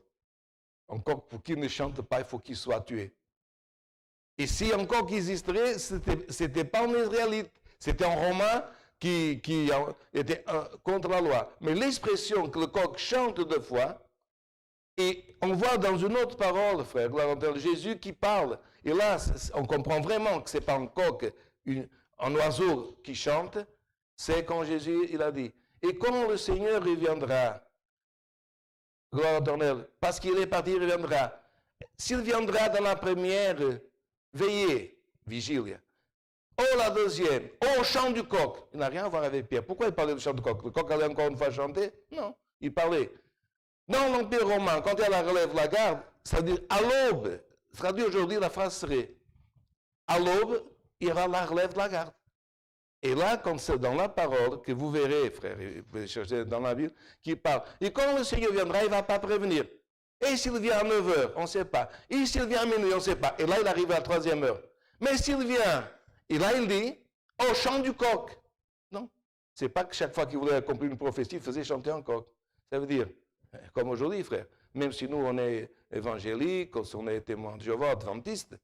Un coq, pour qu'il ne chante pas, il faut qu'il soit tué. Et si un coq existerait, ce n'était pas un Israélite, c'était un Romain qui était contre la loi. Mais l'expression que le coq chante 2 fois, et on voit dans une autre parole, frère, Jésus qui parle, et là, on comprend vraiment que ce n'est pas un coq, un oiseau qui chante, c'est quand Jésus, il a dit, et quand le Seigneur reviendra, gloire éternelle, parce qu'il est parti, il reviendra. S'il viendra dans la première veillée, vigile, oh la deuxième, oh chant du coq, il n'a rien à voir avec Pierre. Pourquoi il parlait du chant du coq? Le coq allait encore une fois chanter? Non, il parlait. Dans l'Empire romain, quand il y a la relève de la garde, ça veut dire à l'aube. Traduit aujourd'hui, la phrase serait à l'aube, il y aura la relève de la garde. Et là, quand c'est dans la parole que vous verrez, frère, vous pouvez chercher dans la Bible, qui parle. Et quand le Seigneur viendra, il ne va pas prévenir. Et s'il vient à 9 h, on ne sait pas. Et s'il vient à minuit, on ne sait pas. Et là, il arrive à la 3e heure. Mais s'il vient, et là, il dit, au chant du coq. Non. Ce n'est pas que chaque fois qu'il voulait accomplir une prophétie, il faisait chanter un coq. Ça veut dire, comme aujourd'hui, frère, même si nous, on est évangéliques, ou si on est témoins de Jéhovah, adventistes,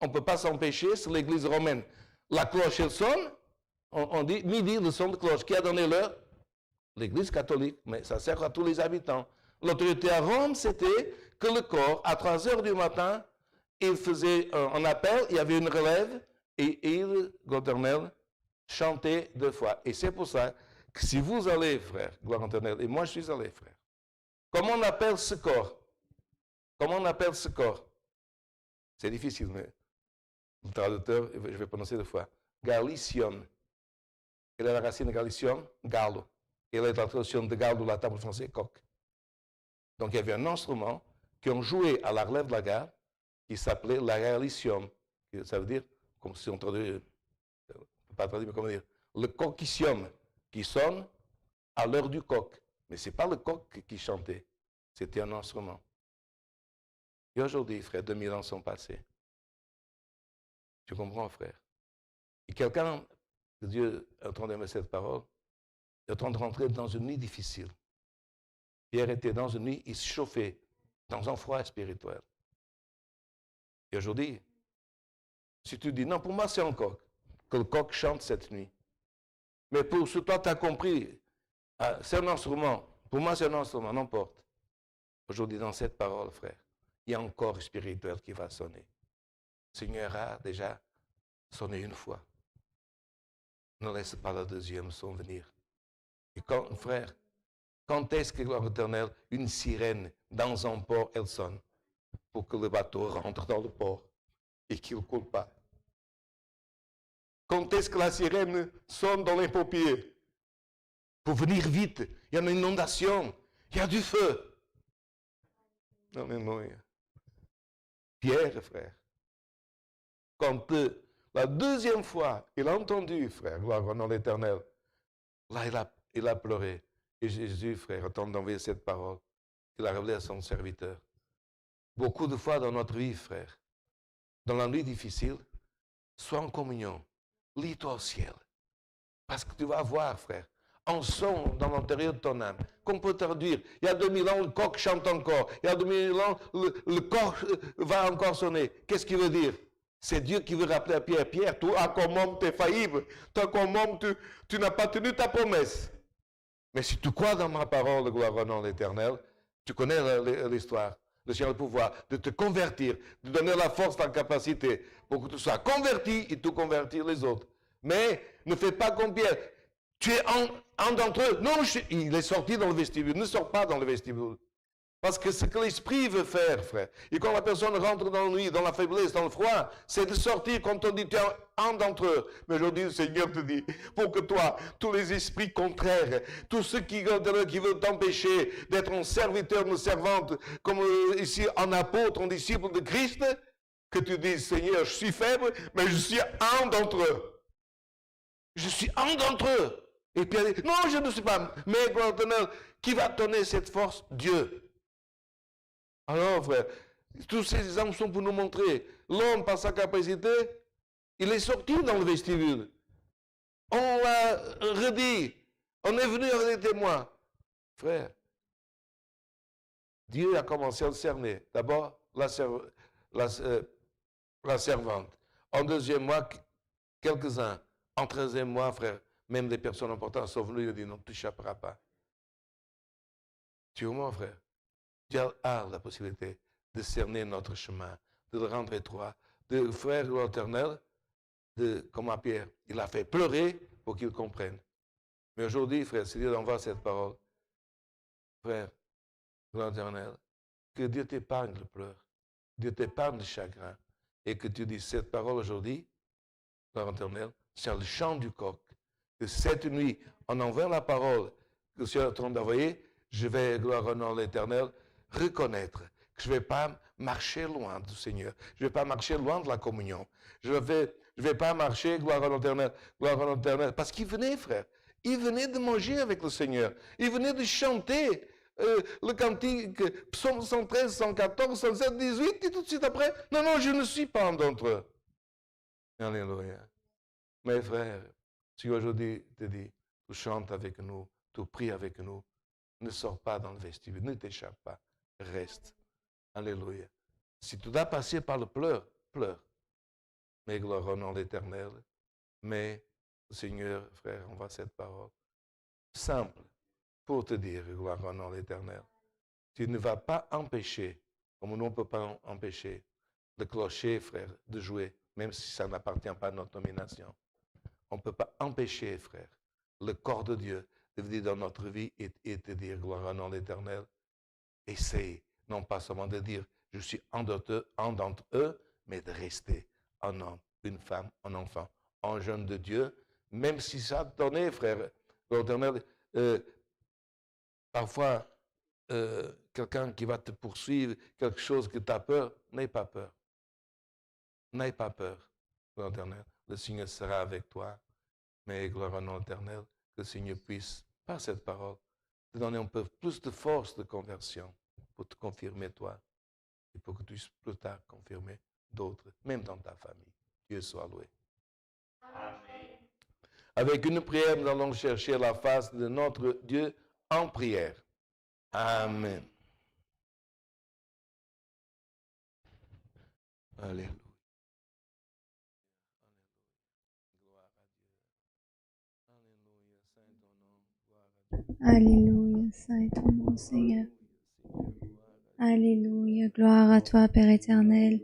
on ne peut pas s'empêcher, sur l'église romaine, la cloche, elle sonne, on dit midi, le son de cloche. Qui a donné l'heure? L'église catholique, mais ça sert à tous les habitants. L'autorité à Rome, c'était que le corps, à 3 h du matin, il faisait un appel, il y avait une relève, et il, l'Éternel, chantait 2 fois. Et c'est pour ça que si vous allez, frère, gloire éternelle, et moi je suis allé, frère, comment on appelle ce corps? Comment on appelle ce corps? C'est difficile, mais le traducteur, je vais prononcer 2 fois. Galicium. Quelle est la racine de galicium? Gallo. Et la traduction de gallo de la table française, coq. Donc il y avait un instrument qui ont joué à la relève de la garde qui s'appelait la galicium. Ça veut dire, comme si on traduit, pas traduit, mais comment dire, le coquicium qui sonne à l'heure du coq. Mais ce n'est pas le coq qui chantait, c'était un instrument. Et aujourd'hui, frère, 2000 ans sont passés. Tu comprends, frère? Et quelqu'un, que Dieu est en train d'aimer cette parole, est en train de rentrer dans une nuit difficile. Pierre était dans une nuit, il se chauffait dans un froid spirituel. Et aujourd'hui, si tu dis, non, pour moi c'est un coq, que le coq chante cette nuit. Mais pour ce que toi tu as compris, c'est un instrument. Pour moi c'est un instrument, n'importe. Aujourd'hui, dans cette parole, frère, il y a un corps spirituel qui va sonner. Le Seigneur a déjà sonné une fois. Ne laisse pas la deuxième son venir. Et quand, frère, quand est-ce que, gloire éternelle, une sirène dans un port, elle sonne pour que le bateau rentre dans le port et qu'il ne coule pas? Quand est-ce que la sirène sonne dans les paupiers pour venir vite? Il y a une inondation, il y a du feu. Alléluia. Pierre, frère, quand la deuxième fois, il a entendu, frère, gloire au nom de l'Éternel, là, il a pleuré. Et Jésus, frère, attend d'envoyer cette parole qu'il a révélée à son serviteur. Beaucoup de fois dans notre vie, frère, dans la nuit difficile, sois en communion. Lis-toi au ciel. Parce que tu vas voir, frère, un son dans l'intérieur de ton âme. Qu'on peut traduire. Il y a 2000 ans, le coq chante encore. Il y a 2000 ans, le corps va encore sonner. Qu'est-ce qu'il veut dire? C'est Dieu qui veut rappeler à Pierre, Pierre, toi comme homme, tu es faillible. Toi comme homme, tu n'as pas tenu ta promesse. Mais si tu crois dans ma parole, de gloire au nom de l'Éternel, tu connais l'histoire. Le Seigneur a le pouvoir de te convertir, de donner la force, la capacité pour que tu sois converti et tu convertir les autres. Mais ne fais pas comme Pierre. Tu es un d'entre eux. Non, il est sorti dans le vestibule. Ne sors pas dans le vestibule. Parce que ce que l'esprit veut faire, frère, et quand la personne rentre dans la nuit, dans la faiblesse, dans le froid, c'est de sortir quand on dit tu es un d'entre eux. Mais aujourd'hui, le Seigneur te dit, pour que toi, tous les esprits contraires, tous ceux qui veulent t'empêcher d'être un serviteur, une servante, comme ici un apôtre, un disciple de Christ, que tu dises, Seigneur, je suis faible, mais je suis un d'entre eux. Je suis un d'entre eux. Et puis elle dit, non, je ne suis pas. Mais, qui va te donner cette force? Dieu. Alors, frère, tous ces exemples sont pour nous montrer. L'homme, par sa capacité, il est sorti dans le vestibule. On l'a redit. On est venu avec des témoins. Frère, Dieu a commencé à le cerner. D'abord, la servante. En deuxième mois, quelques-uns. En 13e mois, frère, même des personnes importantes sont venues et ont dit non, tu n'échapperas pas. Tu es au moins, frère. Dieu a la possibilité de cerner notre chemin, de le rendre étroit, de faire l'éternel, comme à Pierre. Il a fait pleurer pour qu'il comprenne. Mais aujourd'hui, frère, si Dieu envoie cette parole, frère, l'éternel, que Dieu t'épargne le pleur, Dieu t'épargne le chagrin, et que tu dis cette parole aujourd'hui, l'éternel, c'est le chant du coq. Que cette nuit, en envoyant la parole que le Seigneur est en train d'envoyer, je vais, gloire au nom de l'Éternel, reconnaître que je ne vais pas marcher loin du Seigneur. Je ne vais pas marcher loin de la communion. Je ne vais pas marcher, gloire au nom de l'Éternel. Parce qu'il venait, frère. Il venait de manger avec le Seigneur. Il venait de chanter le cantique, psaume 113, 114, 117, 18, et tout de suite après, non, je ne suis pas un d'entre eux. Alléluia. Mes frères, si aujourd'hui te dit, tu chantes avec nous, tu pries avec nous, ne sors pas dans le vestibule, ne t'échappe pas, reste. Alléluia. Si tu dois passer par le pleur, pleure. Mais gloire au nom de l'Éternel. Mais, Seigneur, frère, on va cette parole simple pour te dire, gloire au nom de l'Éternel. Tu ne vas pas empêcher, comme nous on ne peut pas empêcher, le clocher, frère, de jouer, même si ça n'appartient pas à notre nomination. On ne peut pas empêcher, frère, le corps de Dieu de venir dans notre vie et te dire, gloire au nom de l'Éternel. Essaye, non pas seulement de dire, je suis un d'entre eux, mais de rester un homme, une femme, un enfant, un jeune de Dieu, même si ça te donnait, frère, l'Éternel, parfois, quelqu'un qui va te poursuivre, quelque chose que tu as peur, n'aie pas peur. N'aie pas peur, l'Éternel. Le Seigneur sera avec toi. Mais gloire au nom éternel, que le Seigneur puisse, par cette parole, te donner un peu plus de force de conversion pour te confirmer toi et pour que tu puisses plus tard confirmer d'autres, même dans ta famille. Dieu soit loué. Amen. Avec une prière, nous allons chercher la face de notre Dieu en prière. Amen. Alléluia. Alléluia, saint est ton nom, Seigneur. Alléluia, gloire à toi, Père éternel.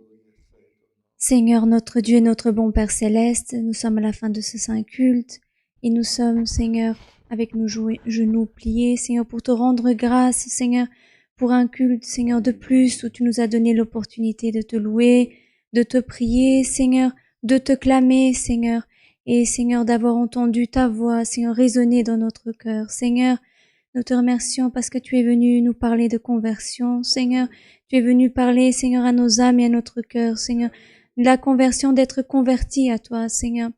Seigneur, notre Dieu, notre bon Père céleste, nous sommes à la fin de ce saint culte et nous sommes, Seigneur, avec nos genoux pliés, Seigneur, pour te rendre grâce, Seigneur, pour un culte, Seigneur, de plus où tu nous as donné l'opportunité de te louer, de te prier, Seigneur, de te clamer, Seigneur, et Seigneur, d'avoir entendu ta voix, Seigneur, résonner dans notre cœur. Seigneur, nous te remercions parce que tu es venu nous parler de conversion. Seigneur, tu es venu parler, Seigneur, à nos âmes et à notre cœur. Seigneur, de la conversion, d'être convertis à toi, Seigneur.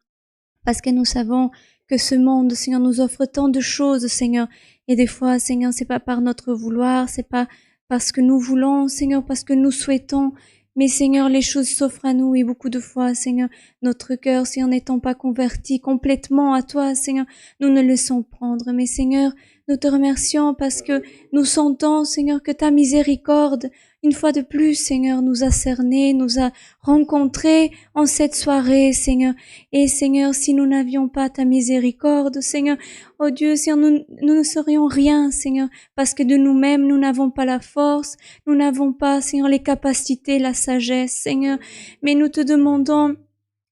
Parce que nous savons que ce monde, Seigneur, nous offre tant de choses, Seigneur. Et des fois, Seigneur, c'est pas par notre vouloir, c'est pas parce que nous voulons, Seigneur, parce que nous souhaitons, Mais Seigneur, les choses s'offrent à nous et beaucoup de fois, Seigneur, notre cœur, si en n'étant pas converti complètement à toi, Seigneur, nous ne laissons prendre. Mais Seigneur, nous te remercions parce que nous sentons, Seigneur, que ta miséricorde, une fois de plus, Seigneur, nous a cernés, nous a rencontrés en cette soirée, Seigneur. Et Seigneur, si nous n'avions pas ta miséricorde, Seigneur, oh Dieu, Seigneur, nous ne serions rien, Seigneur, parce que de nous-mêmes, nous n'avons pas la force, nous n'avons pas, Seigneur, les capacités, la sagesse, Seigneur. Mais nous te demandons,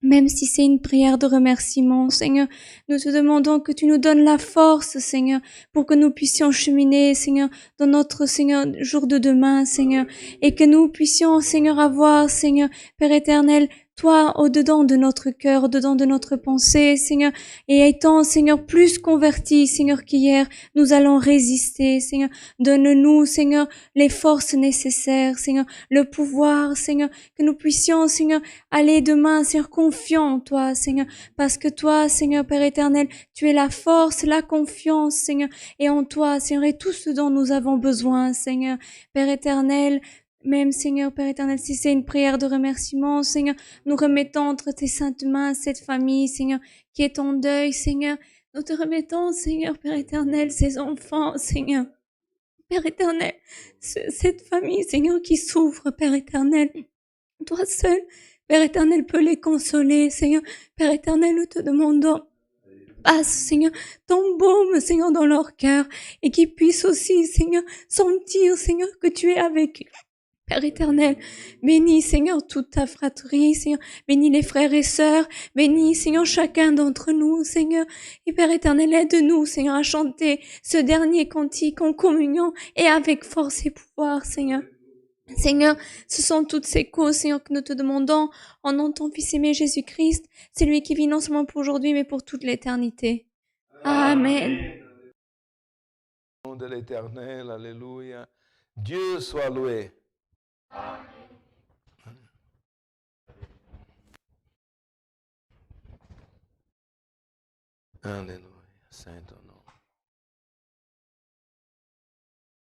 même si c'est une prière de remerciement, Seigneur, nous te demandons que tu nous donnes la force, Seigneur, pour que nous puissions cheminer, Seigneur, dans notre, Seigneur, jour de demain, Seigneur, et que nous puissions, Seigneur, avoir, Seigneur, Père éternel, toi, au-dedans de notre cœur, au-dedans de notre pensée, Seigneur, et étant, Seigneur, plus convertis, Seigneur, qu'hier, nous allons résister, Seigneur. Donne-nous, Seigneur, les forces nécessaires, Seigneur, le pouvoir, Seigneur, que nous puissions, Seigneur, aller demain, Seigneur, confiant en toi, Seigneur, parce que toi, Seigneur, Père éternel, tu es la force, la confiance, Seigneur, et en toi, Seigneur, est tout ce dont nous avons besoin, Seigneur, Père éternel. Même, Seigneur, Père éternel, si c'est une prière de remerciement, Seigneur, nous remettons entre tes saintes mains cette famille, Seigneur, qui est en deuil, Seigneur. Nous te remettons, Seigneur, Père éternel, ces enfants, Seigneur. Père éternel, cette famille, Seigneur, qui souffre, Père éternel. Toi seul, Père éternel, peux les consoler, Seigneur. Père éternel, nous te demandons, passe, Seigneur, ton baume, Seigneur, dans leur cœur, et qu'ils puissent aussi, Seigneur, sentir, Seigneur, que tu es avec eux. Père éternel, bénis, Seigneur, toute ta fratrie, Seigneur, bénis les frères et sœurs, bénis, Seigneur, chacun d'entre nous, Seigneur, et Père éternel, aide-nous, Seigneur, à chanter ce dernier cantique en communion et avec force et pouvoir, Seigneur. Seigneur, ce sont toutes ces causes, Seigneur, que nous te demandons en nom de ton Fils aimé Jésus-Christ, c'est lui qui vit non seulement pour aujourd'hui, mais pour toute l'éternité. Amen. Au nom de l'Éternel, alléluia. Dieu soit loué. Alléluia, Saint ton nom.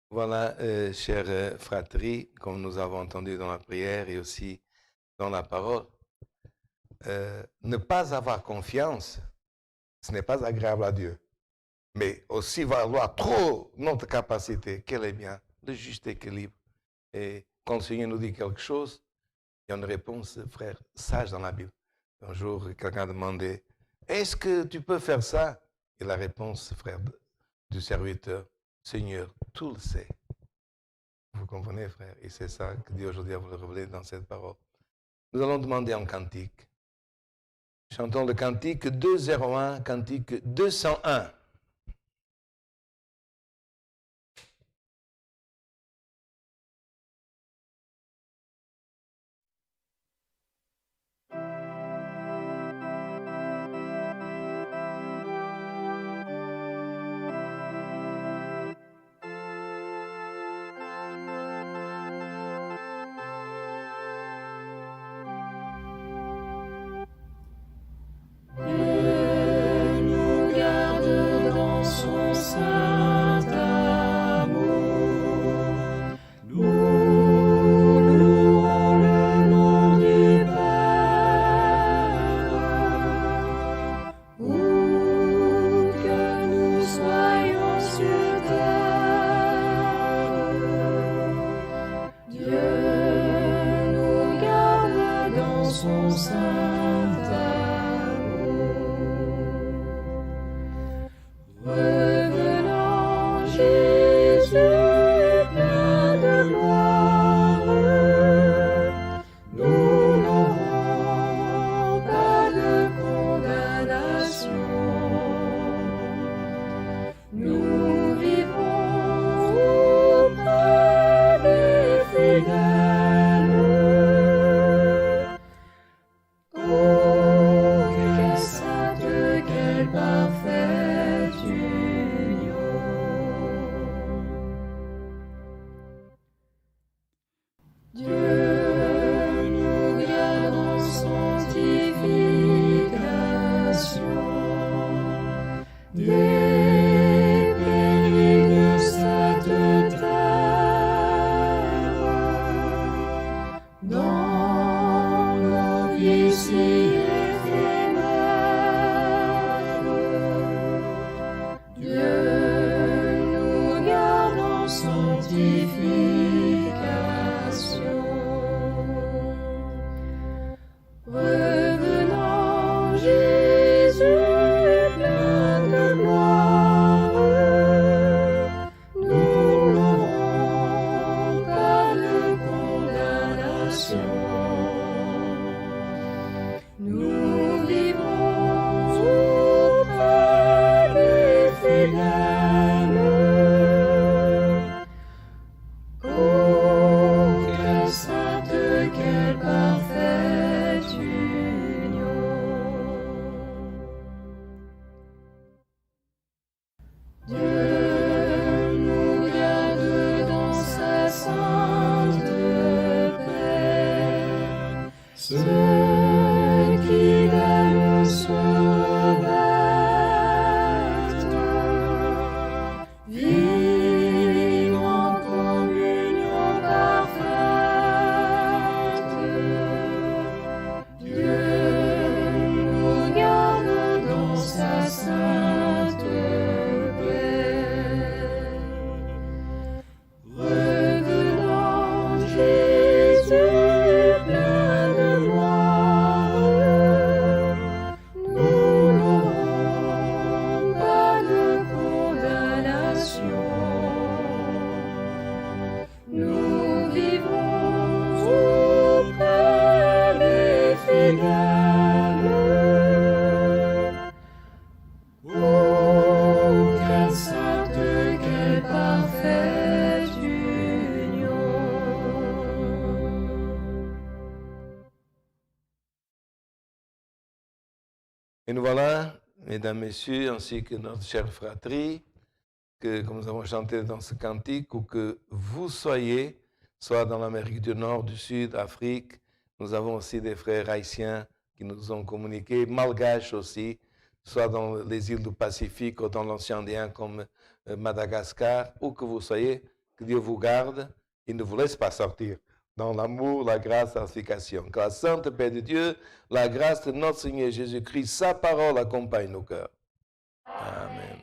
Voilà, chère fratrie, comme nous avons entendu dans la prière et aussi dans la parole, ne pas avoir confiance, ce n'est pas agréable à Dieu. Mais aussi valoir trop notre capacité, qu'elle est bien, le juste équilibre. Et quand le Seigneur nous dit quelque chose, il y a une réponse, frère, sage dans la Bible. Un jour, quelqu'un a demandé, est-ce que tu peux faire ça? Et la réponse, frère, du serviteur, Seigneur, tout le sait. Vous comprenez, frère? Et c'est ça que Dieu aujourd'hui a voulu révéler dans cette parole. Nous allons demander un cantique. Chantons le cantique 201, cantique 201. Nous garde Et nous voilà, mesdames, messieurs, ainsi que notre chère fratrie, que, comme nous avons chanté dans ce cantique, où que vous soyez, soit dans l'Amérique du Nord, du Sud, Afrique. Nous avons aussi des frères haïtiens qui nous ont communiqué, malgaches aussi, soit dans les îles du Pacifique ou dans l'océan Indien comme Madagascar, où que vous soyez, que Dieu vous garde et ne vous laisse pas sortir dans l'amour, la grâce, la sanctification. Que la sainte paix de Dieu, la grâce de notre Seigneur Jésus-Christ, sa parole accompagne nos cœurs. Amen.